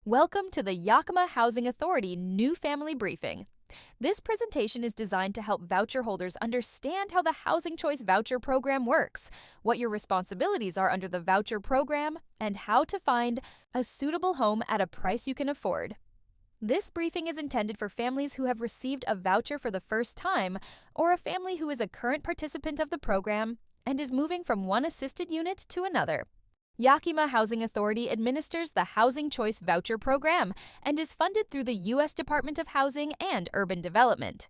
Welcome to the Yakima Housing Authority New Family Briefing. This presentation is designed to help voucher holders understand how the Housing Choice Voucher Program works, what your responsibilities are under the voucher program, and how to find a suitable home at a price you can afford. This briefing is intended for families who have received a voucher for the first time or a family who is a current participant of the program and is moving from one assisted unit to another. Yakima Housing Authority administers the Housing Choice Voucher Program and is funded through the U.S. Department of Housing and Urban Development.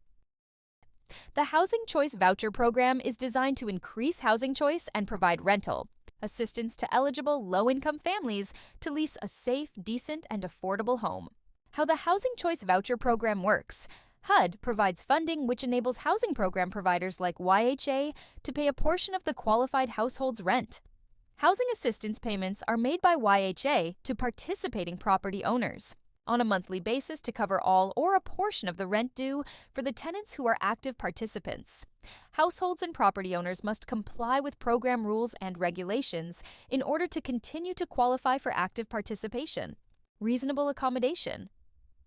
The Housing Choice Voucher Program is designed to increase housing choice and provide rental assistance to eligible low-income families to lease a safe, decent, and affordable home. How the Housing Choice Voucher Program works. HUD provides funding which enables housing program providers like YHA to pay a portion of the qualified household's rent. Housing assistance payments are made by YHA to participating property owners on a monthly basis to cover all or a portion of the rent due for the tenants who are active participants. Households and property owners must comply with program rules and regulations in order to continue to qualify for active participation. Reasonable accommodation.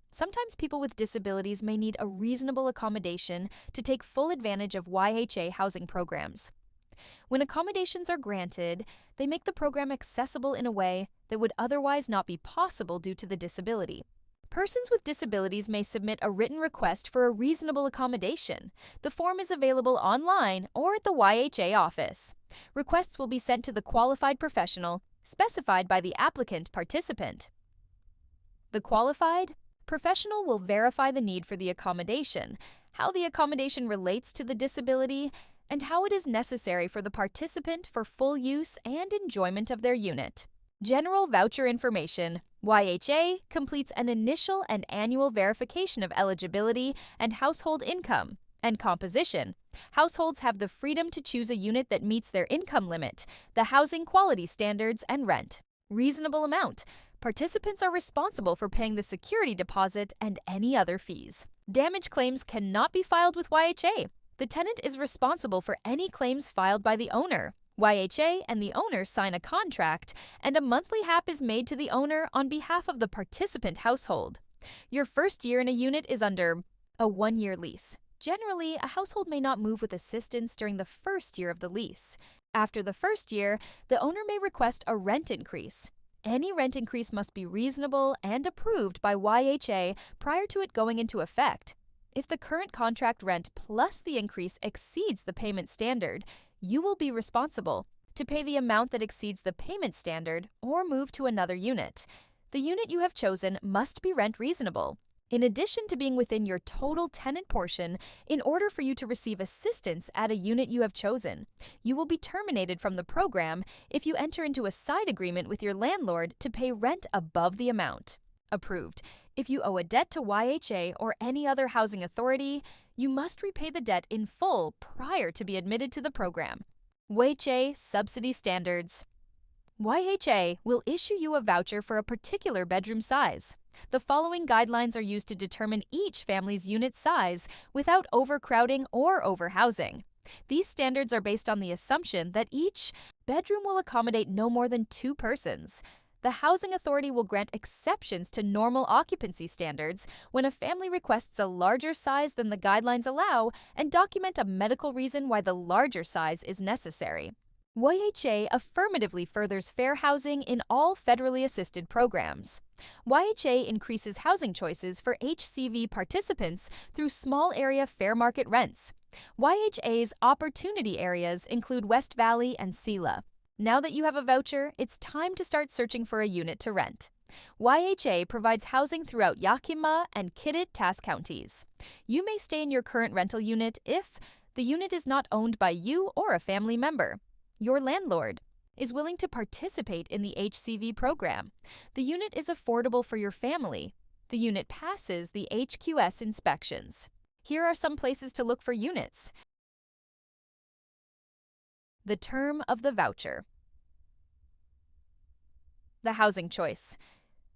Sometimes people with disabilities may need a reasonable accommodation to take full advantage of YHA housing programs. When accommodations are granted, they make the program accessible in a way that would otherwise not be possible due to the disability. Persons with disabilities may submit a written request for a reasonable accommodation. The form is available online or at the YHA office. Requests will be sent to the qualified professional specified by the applicant participant. The qualified professional will verify the need for the accommodation, how the accommodation relates to the disability, and how it is necessary for the participant for full use and enjoyment of their unit. General voucher information. YHA completes an initial and annual verification of eligibility and household income and composition. Households have the freedom to choose a unit that meets their income limit, the housing quality standards, and rent. Reasonable amount. Participants are responsible for paying the security deposit and any other fees. Damage claims cannot be filed with YHA. The tenant is responsible for any claims filed by the owner. YHA and the owner sign a contract, and a monthly HAP is made to the owner on behalf of the participant household. Your first year in a unit is under a one-year lease. Generally, a household may not move with assistance during the first year of the lease. After the first year, the owner may request a rent increase. Any rent increase must be reasonable and approved by YHA prior to it going into effect. If the current contract rent plus the increase exceeds the payment standard, you will be responsible to pay the amount that exceeds the payment standard or move to another unit. The unit you have chosen must be rent reasonable. In addition to being within your total tenant portion, in order for you to receive assistance at a unit you have chosen, you will be terminated from the program if you enter into a side agreement with your landlord to pay rent above the amount approved. If you owe a debt to YHA or any other housing authority, you must repay the debt in full prior to be admitted to the program. YHA subsidy standards. YHA will issue you a voucher for a particular bedroom size. The following guidelines are used to determine each family's unit size without overcrowding or overhousing. These standards are based on the assumption that each bedroom will accommodate no more than 2 persons. The Housing Authority will grant exceptions to normal occupancy standards when a family requests a larger size than the guidelines allow and document a medical reason why the larger size is necessary. YHA affirmatively furthers fair housing in all federally assisted programs. YHA increases housing choices for HCV participants through small area fair market rents. YHA's opportunity areas include West Valley and Sela. Now that you have a voucher, it's time to start searching for a unit to rent. YHA provides housing throughout Yakima and Kidit-Tass counties. You may stay in your current rental unit if the unit is not owned by you or a family member. Your landlord is willing to participate in the HCV program. The unit is affordable for your family. The unit passes the HQS inspections. Here are some places to look for units. The term of the voucher. The housing choice.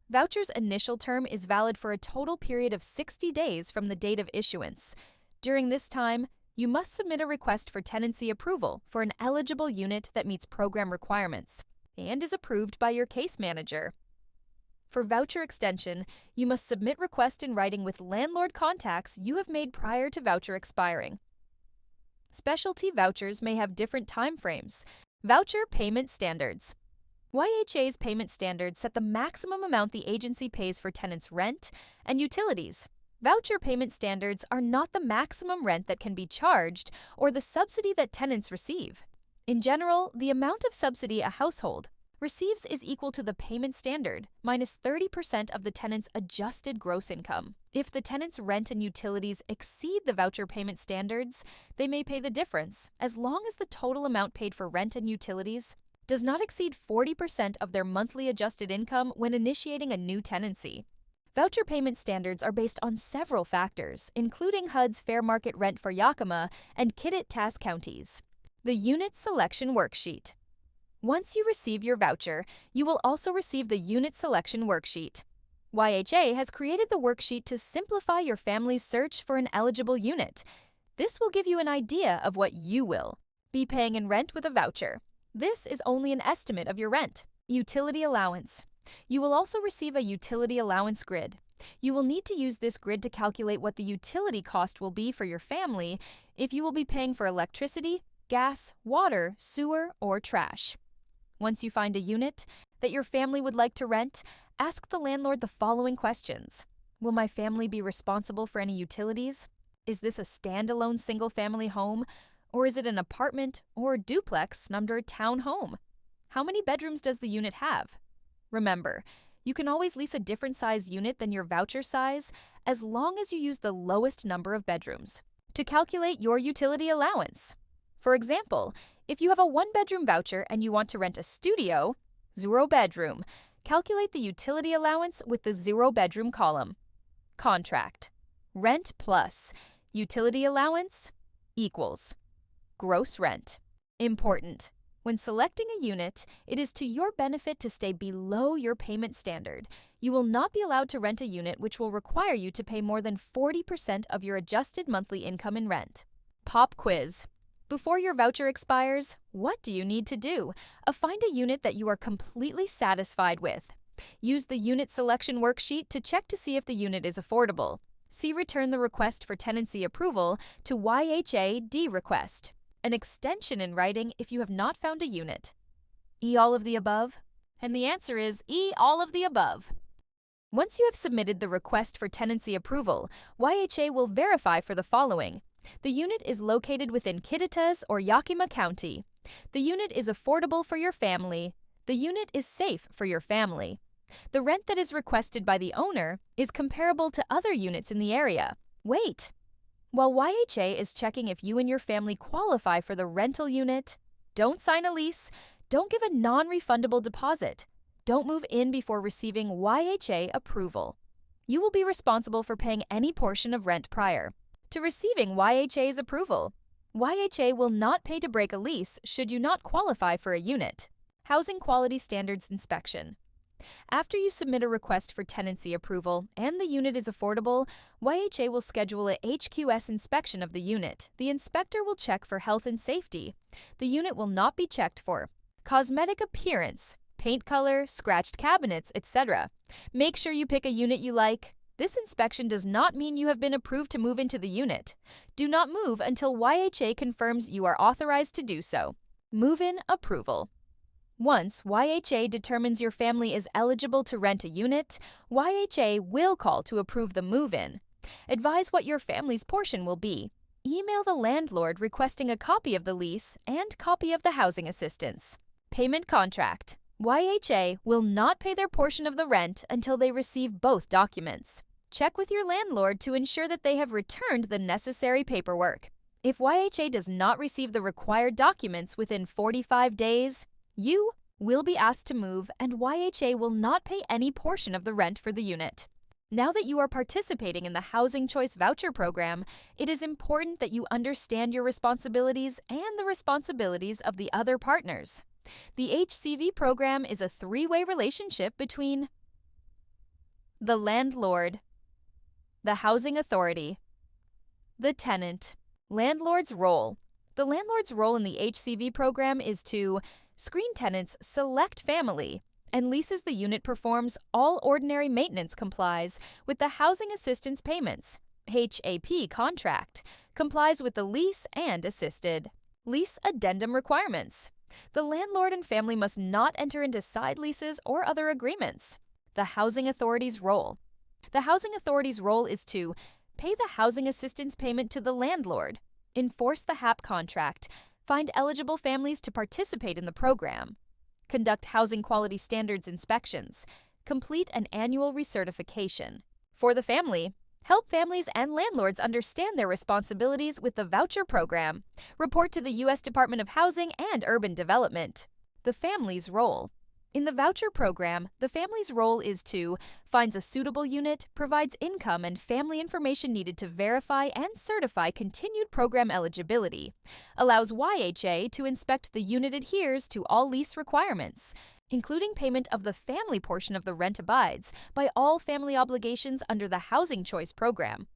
Voucher's initial term is valid for a total period of 60 days from the date of issuance. During this time, you must submit a request for tenancy approval for an eligible unit that meets program requirements and is approved by your case manager. For voucher extension, you must submit request in writing with landlord contacts you have made prior to voucher expiring. Specialty vouchers may have different time frames. Voucher payment standards. YHA's payment standards set the maximum amount the agency pays for tenants' rent and utilities. Voucher payment standards are not the maximum rent that can be charged or the subsidy that tenants receive. In general, the amount of subsidy a household receives is equal to the payment standard minus 30% of the tenant's adjusted gross income. If the tenant's rent and utilities exceed the voucher payment standards, they may pay the difference, as long as the total amount paid for rent and utilities does not exceed 40% of their monthly adjusted income when initiating a new tenancy. Voucher payment standards are based on several factors, including HUD's fair market rent for Yakima and Kidit-Tass counties. The Unit Selection Worksheet. Once you receive your voucher, you will also receive the Unit Selection Worksheet. YHA has created the worksheet to simplify your family's search for an eligible unit. This will give you an idea of what you will be paying in rent with a voucher. This is only an estimate of your rent. Utility allowance. You will also receive a utility allowance grid. You will need to use this grid to calculate what the utility cost will be for your family if you will be paying for electricity, gas, water, sewer, or trash. Once you find a unit that your family would like to rent, ask the landlord the following questions. Will my family be responsible for any utilities? Is this a standalone single-family home, or is it an apartment or duplex under a town home? How many bedrooms does the unit have? Remember, you can always lease a different size unit than your voucher size as long as you use the lowest number of bedrooms. To calculate your utility allowance. For example, if you have a one-bedroom voucher and you want to rent a studio, 0-bedroom, calculate the utility allowance with the 0-bedroom column. Contract. Rent plus utility allowance equals gross rent. Important. When selecting a unit, it is to your benefit to stay below your payment standard. You will not be allowed to rent a unit which will require you to pay more than 40% of your adjusted monthly income in rent. Pop quiz. Before your voucher expires, what do you need to do? Find a unit that you are completely satisfied with. Use the Unit Selection Worksheet to check to see if the unit is affordable. See Return the Request for Tenancy Approval to YHA D-Request. An extension in writing if you have not found a unit. E all of the above? And the answer is E all of the above. Once you have submitted the request for tenancy approval, YHA will verify for the following. The unit is located within Kidit-Tass or Yakima County. The unit is affordable for your family. The unit is safe for your family. The rent that is requested by the owner is comparable to other units in the area. Wait! While YHA is checking if you and your family qualify for the rental unit, don't sign a lease, don't give a non-refundable deposit, don't move in before receiving YHA approval. You will be responsible for paying any portion of rent prior to receiving YHA's approval. YHA will not pay to break a lease should you not qualify for a unit. Housing Quality Standards Inspection. After you submit a request for tenancy approval and the unit is affordable, YHA will schedule a HQS inspection of the unit. The inspector will check for health and safety. The unit will not be checked for cosmetic appearance, paint color, scratched cabinets, etc. Make sure you pick a unit you like. This inspection does not mean you have been approved to move into the unit. Do not move until YHA confirms you are authorized to do so. Move-in approval. Once YHA determines your family is eligible to rent a unit, YHA will call to approve the move-in. Advise what your family's portion will be. Email the landlord requesting a copy of the lease and copy of the housing assistance. Payment contract. YHA will not pay their portion of the rent until they receive both documents. Check with your landlord to ensure that they have returned the necessary paperwork. If YHA does not receive the required documents within 45 days, you will be asked to move and YHA will not pay any portion of the rent for the unit. Now that you are participating in the Housing Choice Voucher Program, it is important that you understand your responsibilities and the responsibilities of the other partners. The HCV program is a three-way relationship between the landlord, the housing authority, the tenant. Landlord's role. The landlord's role in the HCV program is to screen tenants' select family and leases the unit performs all ordinary maintenance complies with the Housing Assistance Payments (HAP) contract, complies with the lease and assisted. Lease addendum requirements. The landlord and family must not enter into side leases or other agreements. The Housing Authority's role. The Housing Authority's role is to pay the housing assistance payment to the landlord, enforce the HAP contract, find eligible families to participate in the program, conduct housing quality standards inspections, complete an annual recertification. For the family, help families and landlords understand their responsibilities with the voucher program. Report to the U.S. Department of Housing and Urban Development. The family's role. In the voucher program, the family's role is to finds a suitable unit, provides income and family information needed to verify and certify continued program eligibility, allows YHA to inspect the unit adheres to all lease requirements, including payment of the family portion of the rent abides by all family obligations under the Housing Choice Program.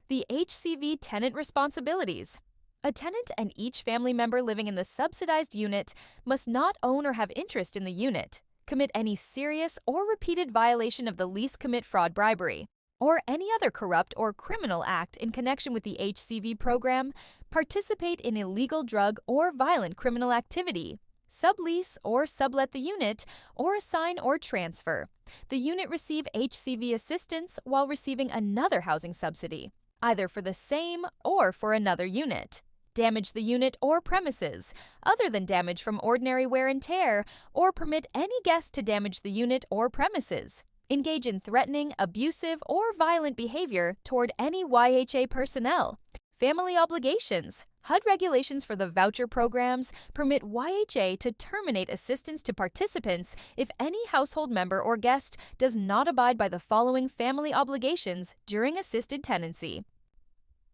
The HCV tenant responsibilities. A tenant and each family member living in the subsidized unit must not own or have interest in the unit, commit any serious or repeated violation of the lease, commit fraud, bribery, or any other corrupt or criminal act in connection with the HCV program, participate in illegal drug or violent criminal activity, sublease or sublet the unit, or assign or transfer the unit, receive HCV assistance while receiving another housing subsidy, either for the same or for another unit. Damage the unit or premises, other than damage from ordinary wear and tear, or permit any guest to damage the unit or premises. Engage in threatening, abusive, or violent behavior toward any YHA personnel. Family obligations. HUD regulations for the voucher programs permit YHA to terminate assistance to participants if any household member or guest does not abide by the following family obligations during assisted tenancy.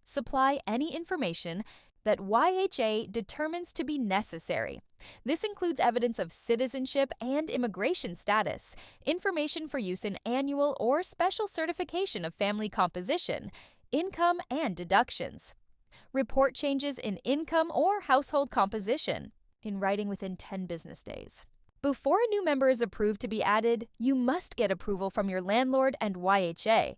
Supply any information that YHA determines to be necessary. This includes evidence of citizenship and immigration status, information for use in annual or special certification of family composition, income and deductions. Report changes in income or household composition in writing within 10 business days. Before a new member is approved to be added, you must get approval from your landlord and YHA.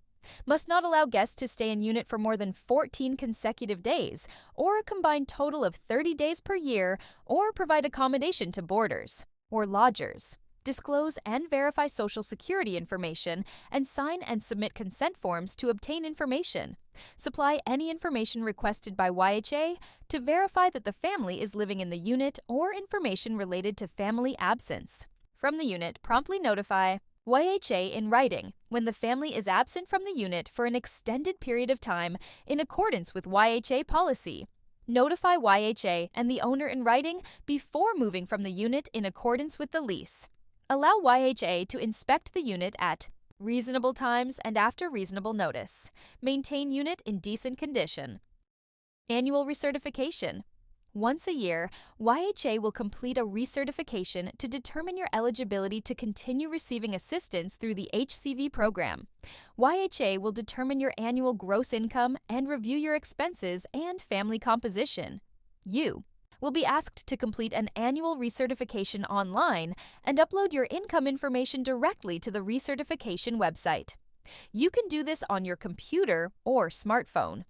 Must not allow guests to stay in unit for more than 14 consecutive days, or a combined total of 30 days per year, or provide accommodation to boarders or lodgers. Disclose and verify Social Security information, and sign and submit consent forms to obtain information. Supply any information requested by YHA to verify that the family is living in the unit or information related to family absence. From the unit, promptly notify YHA in writing when the family is absent from the unit for an extended period of time in accordance with YHA policy. Notify YHA and the owner in writing before moving from the unit in accordance with the lease. Allow YHA to inspect the unit at reasonable times and after reasonable notice. Maintain unit in decent condition. Annual recertification. Once a year, YHA will complete a recertification to determine your eligibility to continue receiving assistance through the HCV program. YHA will determine your annual gross income and review your expenses and family composition. You will be asked to complete an annual recertification online and upload your income information directly to the recertification website. You can do this on your computer or smartphone.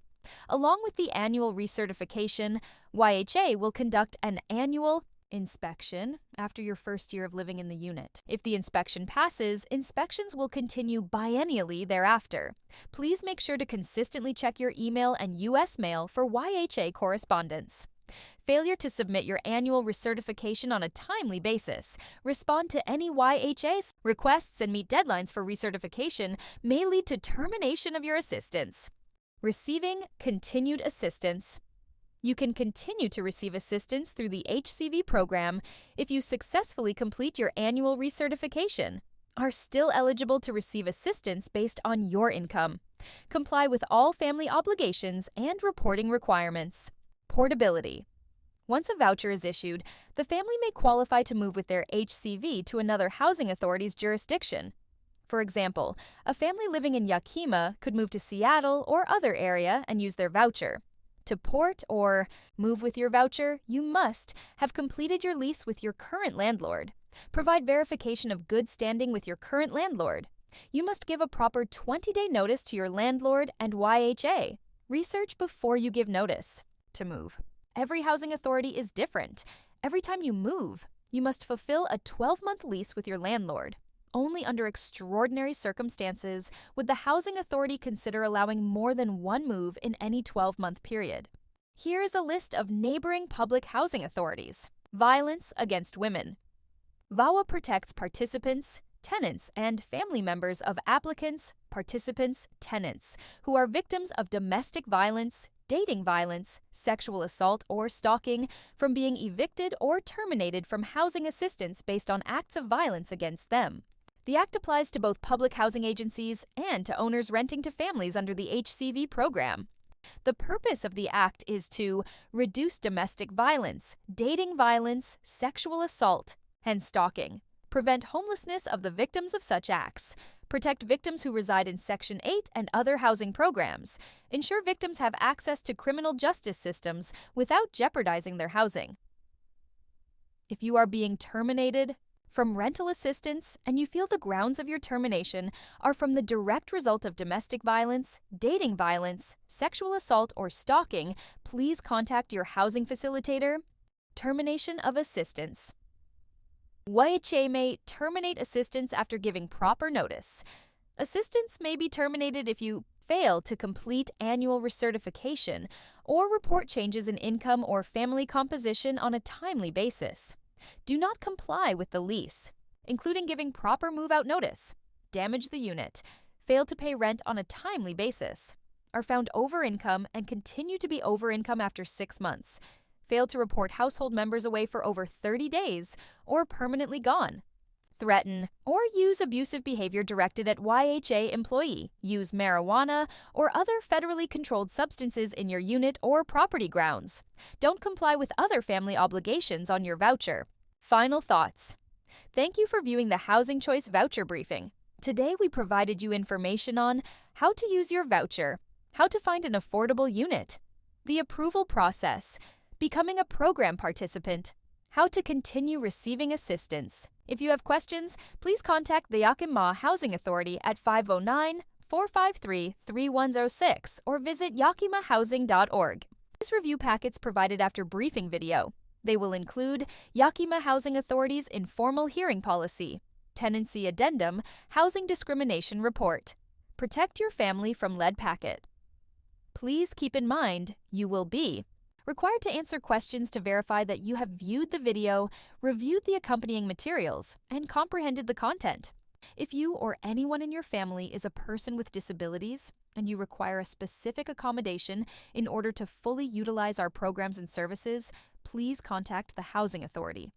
Along with the annual recertification, YHA will conduct an annual inspection after your first year of living in the unit. If the inspection passes, inspections will continue biennially thereafter. Please make sure to consistently check your email and U.S. mail for YHA correspondence. Failure to submit your annual recertification on a timely basis, respond to any YHA's requests, and meet deadlines for recertification may lead to termination of your assistance. Receiving continued assistance. You can continue to receive assistance through the HCV program if you successfully complete your annual recertification, are still eligible to receive assistance based on your income, comply with all family obligations and reporting requirements. Portability. Once a voucher is issued, the family may qualify to move with their HCV to another housing authority's jurisdiction. For example, a family living in Yakima could move to Seattle or other area and use their voucher. To port or move with your voucher, you must have completed your lease with your current landlord, Provide verification of good standing with your current landlord. You must give a proper 20-day notice to your landlord and YHA. Research before you give notice to move. Every housing authority is different. Every time you move, you must fulfill a 12-month lease with your landlord. Only under extraordinary circumstances would the housing authority consider allowing more than one move in any 12-month period. Here is a list of neighboring public housing authorities. Violence against women. VAWA protects participants, tenants, and family members of applicants, participants, tenants who are victims of domestic violence, dating violence, sexual assault, or stalking from being evicted or terminated from housing assistance based on acts of violence against them. The Act applies to both public housing agencies and to owners renting to families under the HCV program. The purpose of the Act is to reduce domestic violence, dating violence, sexual assault, and stalking, prevent homelessness of the victims of such acts, protect victims who reside in Section 8 and other housing programs, ensure victims have access to criminal justice systems without jeopardizing their housing. If you are being terminated from rental assistance and you feel the grounds of your termination are from the direct result of domestic violence, dating violence, sexual assault, or stalking, please contact your housing facilitator. Termination of assistance. YHA may terminate assistance after giving proper notice. Assistance may be terminated if you fail to complete annual recertification or report changes in income or family composition on a timely basis. Do not comply with the lease, including giving proper move-out notice, damage the unit, fail to pay rent on a timely basis, are found over-income and continue to be over-income after 6 months, fail to report household members away for over 30 days, or permanently gone, threaten or use abusive behavior directed at YHA employee, use marijuana or other federally controlled substances in your unit or property grounds, don't comply with other family obligations on your voucher. Final thoughts. Thank you for viewing the Housing Choice Voucher Briefing. Today we provided you information on how to use your voucher, how to find an affordable unit, the approval process, becoming a program participant, how to continue receiving assistance. If you have questions, please contact the Yakima Housing Authority at 509-453-3106 or visit yakimahousing.org. This review packets provided after briefing video. They will include Yakima Housing Authority's informal hearing policy, tenancy addendum, housing discrimination report. Protect your family from lead packet. Please keep in mind, you will be required to answer questions to verify that you have viewed the video, reviewed the accompanying materials, and comprehended the content. If you or anyone in your family is a person with disabilities and you require a specific accommodation in order to fully utilize our programs and services, please contact the Housing Authority.